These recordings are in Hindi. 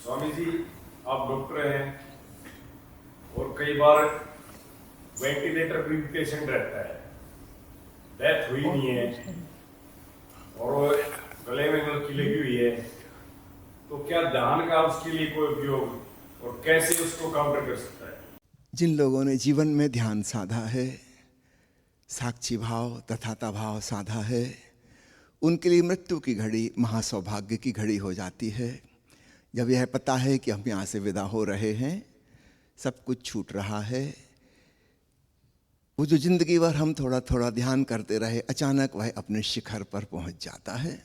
स्वामी जी, आप डॉक्टर हैं और कई बार वेंटिलेटर पे भी पेशेंट रहता है, डेथ हुई नहीं है और वो गले में नलकी लगी हुई है, तो क्या ध्यान का उसके लिए कोई उपयोग और कैसे उसको काउंटर कर सकता है? जिन लोगों ने जीवन में ध्यान साधा है, साक्षी भाव तथाता भाव साधा है, उनके लिए मृत्यु की घड़ी महासौभाग्य की घड़ी हो जाती है। जब यह पता है कि हम यहाँ से विदा हो रहे हैं, सब कुछ छूट रहा है। वो जो जिंदगी भर हम थोड़ा थोड़ा ध्यान करते रहे, अचानक वह अपने शिखर पर पहुंच जाता है।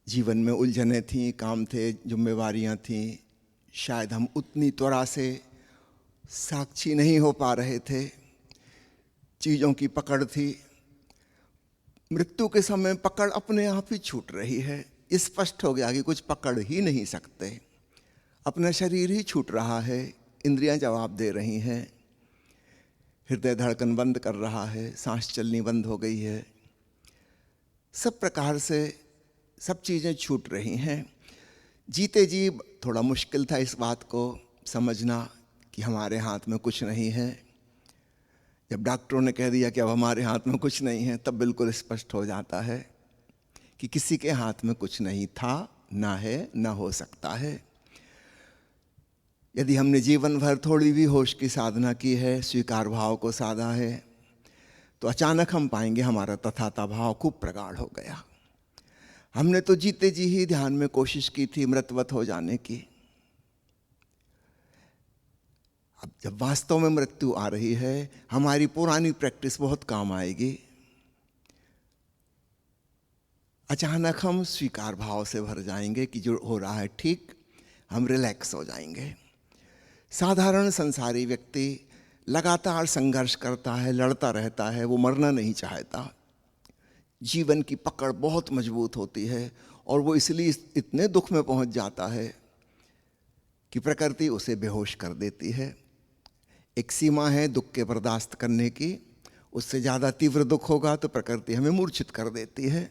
जीवन में उलझनें थीं, काम थे, जिम्मेवारियां थीं, शायद हम उतनी त्वरा से साक्षी नहीं हो पा रहे थे, चीज़ों की पकड़ थी। मृत्यु के समय पकड़ अपने आप ही छूट रही है। स्पष्ट हो गया कि कुछ पकड़ ही नहीं सकते, अपना शरीर ही छूट रहा है, इंद्रियां जवाब दे रही हैं, हृदय धड़कन बंद कर रहा है, सांस चलनी बंद हो गई है, सब प्रकार से सब चीज़ें छूट रही हैं। जीते जी थोड़ा मुश्किल था इस बात को समझना कि हमारे हाथ में कुछ नहीं है। जब डॉक्टरों ने कह दिया कि अब हमारे हाथ में कुछ नहीं है, तब बिल्कुल स्पष्ट हो जाता है कि किसी के हाथ में कुछ नहीं था, ना है, ना हो सकता है। यदि हमने जीवन भर थोड़ी भी होश की साधना की है, स्वीकार भाव को साधा है, तो अचानक हम पाएंगे हमारा तथाता भाव खूब प्रगाढ़ हो गया। हमने तो जीते जी ही ध्यान में कोशिश की थी मृतवत हो जाने की। अब जब वास्तव में मृत्यु आ रही है, हमारी पुरानी प्रैक्टिस बहुत काम आएगी। अचानक हम स्वीकार भाव से भर जाएंगे कि जो हो रहा है ठीक, हम रिलैक्स हो जाएंगे। साधारण संसारी व्यक्ति लगातार संघर्ष करता है, लड़ता रहता है, वो मरना नहीं चाहता। जीवन की पकड़ बहुत मजबूत होती है और वो इसलिए इतने दुख में पहुंच जाता है कि प्रकृति उसे बेहोश कर देती है। एक सीमा है दुख के बर्दाश्त करने की, उससे ज़्यादा तीव्र दुख होगा तो प्रकृति हमें मूर्छित कर देती है।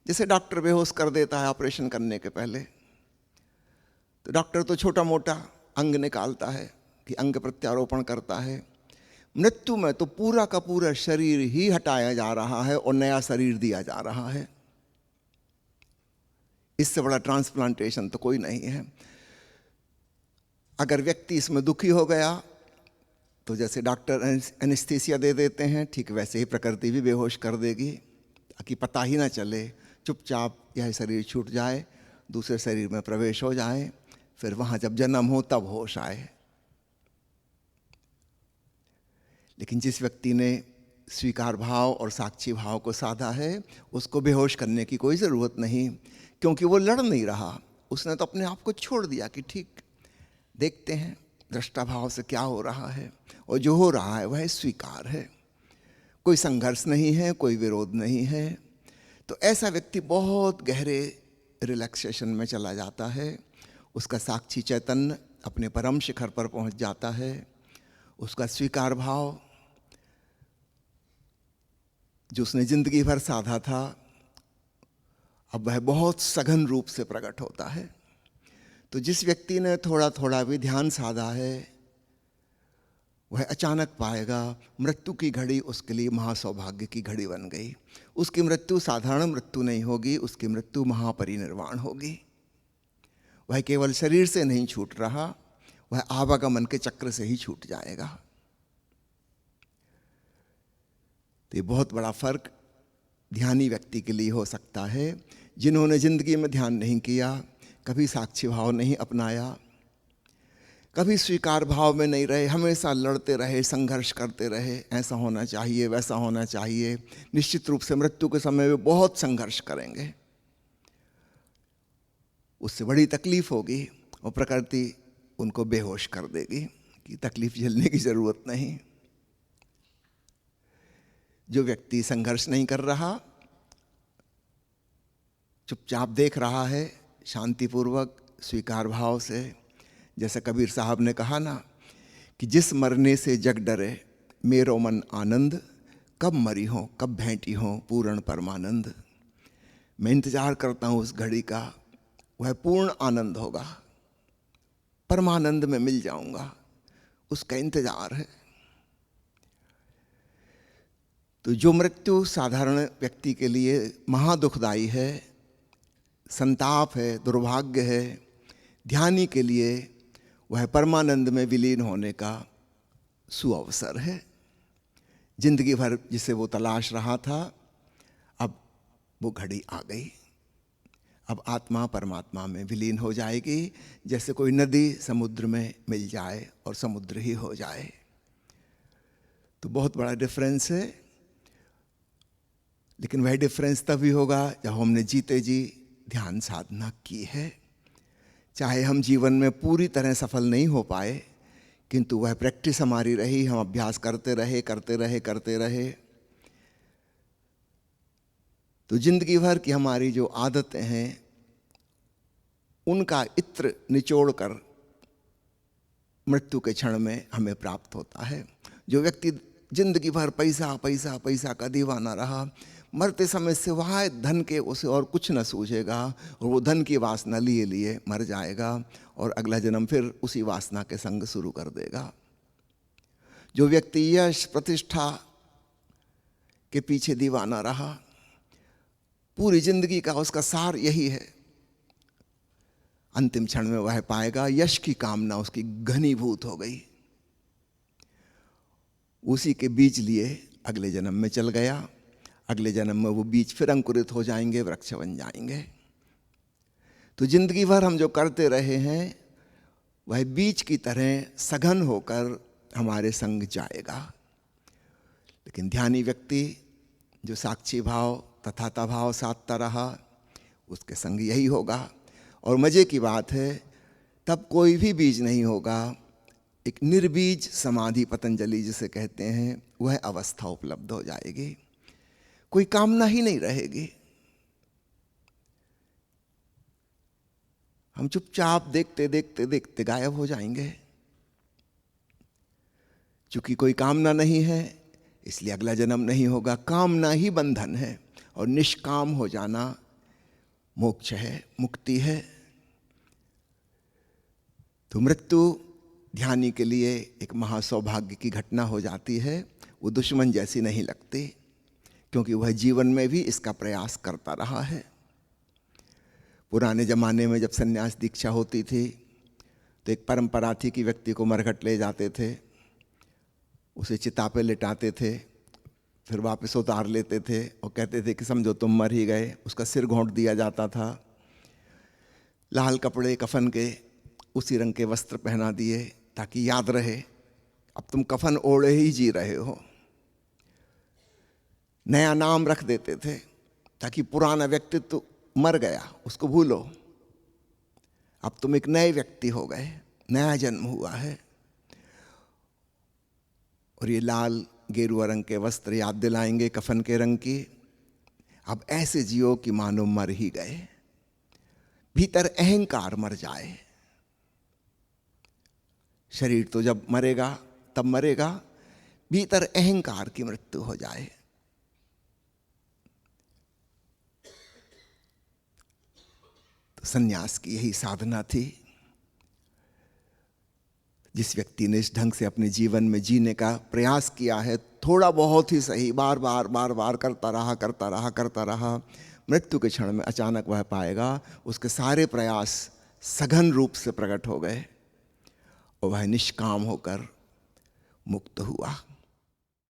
जैसे डॉक्टर बेहोश कर देता है ऑपरेशन करने के पहले, तो डॉक्टर तो छोटा मोटा अंग निकालता है कि अंग प्रत्यारोपण करता है। मृत्यु में तो पूरा का पूरा शरीर ही हटाया जा रहा है और नया शरीर दिया जा रहा है। इससे बड़ा ट्रांसप्लांटेशन तो कोई नहीं है। अगर व्यक्ति इसमें दुखी हो गया तो जैसे डॉक्टर एनेस्थीसिया दे देते हैं, ठीक वैसे ही प्रकृति भी बेहोश कर देगी, ताकि पता ही ना चले, चुपचाप यह शरीर छूट जाए, दूसरे शरीर में प्रवेश हो जाए, फिर वहाँ जब जन्म हो तब होश आए। लेकिन जिस व्यक्ति ने स्वीकार भाव और साक्षी भाव को साधा है, उसको बेहोश करने की कोई ज़रूरत नहीं, क्योंकि वो लड़ नहीं रहा। उसने तो अपने आप को छोड़ दिया कि ठीक, देखते हैं दृष्टा भाव से क्या हो रहा है, और जो हो रहा है वह स्वीकार है। कोई संघर्ष नहीं है, कोई विरोध नहीं है। तो ऐसा व्यक्ति बहुत गहरे रिलैक्सेशन में चला जाता है। उसका साक्षी चैतन्य अपने परम शिखर पर पहुंच जाता है। उसका स्वीकार भाव जो उसने जिंदगी भर साधा था, अब वह बहुत सघन रूप से प्रकट होता है। तो जिस व्यक्ति ने थोड़ा थोड़ा भी ध्यान साधा है, वह अचानक पाएगा मृत्यु की घड़ी उसके लिए महासौभाग्य की घड़ी बन गई। उसकी मृत्यु साधारण मृत्यु नहीं होगी, उसकी मृत्यु महापरिनिर्वाण होगी। वह केवल शरीर से नहीं छूट रहा, वह आवागमन के चक्र से ही छूट जाएगा। तो ये बहुत बड़ा फर्क ध्यानी व्यक्ति के लिए हो सकता है। जिन्होंने जिंदगी में ध्यान नहीं किया, कभी साक्षी भाव नहीं अपनाया, कभी स्वीकार भाव में नहीं रहे, हमेशा लड़ते रहे, संघर्ष करते रहे, ऐसा होना चाहिए, वैसा होना चाहिए, निश्चित रूप से मृत्यु के समय वे बहुत संघर्ष करेंगे। उससे बड़ी तकलीफ होगी और प्रकृति उनको बेहोश कर देगी कि तकलीफ झेलने की जरूरत नहीं। जो व्यक्ति संघर्ष नहीं कर रहा, चुपचाप देख रहा है, शांतिपूर्वक स्वीकार भाव से, जैसे कबीर साहब ने कहा ना कि जिस मरने से जग डरे मेरो मन आनंद, कब मरी हो कब भेंटी हो पूर्ण परमानंद। मैं इंतजार करता हूँ उस घड़ी का, वह पूर्ण आनंद होगा, परमानंद में मिल जाऊंगा, उसका इंतजार है। तो जो मृत्यु साधारण व्यक्ति के लिए महादुखदाई है, संताप है, दुर्भाग्य है, ध्यानी के लिए वह परमानंद में विलीन होने का सुअवसर है। जिंदगी भर जिसे वो तलाश रहा था, अब वो घड़ी आ गई। अब आत्मा परमात्मा में विलीन हो जाएगी, जैसे कोई नदी समुद्र में मिल जाए और समुद्र ही हो जाए। तो बहुत बड़ा डिफरेंस है, लेकिन वह डिफरेंस तभी होगा जब हमने जीते जी ध्यान साधना की है। चाहे हम जीवन में पूरी तरह सफल नहीं हो पाए, किंतु वह प्रैक्टिस हमारी रही, हम अभ्यास करते रहे। तो जिंदगी भर की हमारी जो आदतें हैं, उनका इत्र निचोड़ कर मृत्यु के क्षण में हमें प्राप्त होता है। जो व्यक्ति जिंदगी भर पैसा का दीवाना रहा, मरते समय सिवाय धन के उसे और कुछ न सूझेगा, और वो धन की वासना लिए लिए मर जाएगा और अगला जन्म फिर उसी वासना के संग शुरू कर देगा। जो व्यक्ति यश प्रतिष्ठा के पीछे दीवाना रहा, पूरी जिंदगी का उसका सार यही है, अंतिम क्षण में वह पाएगा यश की कामना उसकी घनीभूत हो गई, उसी के बीज लिए अगले जन्म में चल गया। अगले जन्म में वो बीज फिर अंकुरित हो जाएंगे, वृक्ष बन जाएंगे। तो जिंदगी भर हम जो करते रहे हैं, वह बीज की तरह सघन होकर हमारे संग जाएगा। लेकिन ध्यानी व्यक्ति जो साक्षी भाव तथाता भाव साधता रहा, उसके संग यही होगा। और मजे की बात है, तब कोई भी बीज नहीं होगा, एक निर्बीज समाधि पतंजलि जिसे कहते हैं, वह अवस्था उपलब्ध हो जाएगी। कोई कामना ही नहीं रहेगी। हम चुपचाप देखते गायब हो जाएंगे। चूंकि कोई कामना नहीं है, इसलिए अगला जन्म नहीं होगा। कामना ही बंधन है, और निष्काम हो जाना मोक्ष है, मुक्ति है। तो मृत्यु ध्यानी के लिए एक महासौभाग्य की घटना हो जाती है। वो दुश्मन जैसी नहीं लगती, क्योंकि वह जीवन में भी इसका प्रयास करता रहा है। पुराने जमाने में जब सन्यास दीक्षा होती थी, तो एक परंपरा थी कि व्यक्ति को मरघट ले जाते थे, उसे चिता पे लिटाते थे, फिर वापस उतार लेते थे और कहते थे कि समझो तुम मर ही गए। उसका सिर घोंट दिया जाता था, लाल कपड़े कफन के उसी रंग के वस्त्र पहना दिए, ताकि याद रहे अब तुम कफन ओढ़े ही जी रहे हो। नया नाम रख देते थे, ताकि पुराना व्यक्तित्व मर गया, उसको भूलो, अब तुम एक नए व्यक्ति हो गए, नया जन्म हुआ है। और ये लाल गेरुआ रंग के वस्त्र याद दिलाएंगे कफन के रंग की। अब ऐसे जियो कि मानो मर ही गए। भीतर अहंकार मर जाए। शरीर तो जब मरेगा तब मरेगा, भीतर अहंकार की मृत्यु हो जाए। तो सन्यास की यही साधना थी। जिस व्यक्ति ने इस ढंग से अपने जीवन में जीने का प्रयास किया है, थोड़ा बहुत ही सही, बार बार करता रहा, मृत्यु के क्षण में अचानक वह पाएगा उसके सारे प्रयास सघन रूप से प्रकट हो गए और वह निष्काम होकर मुक्त हुआ।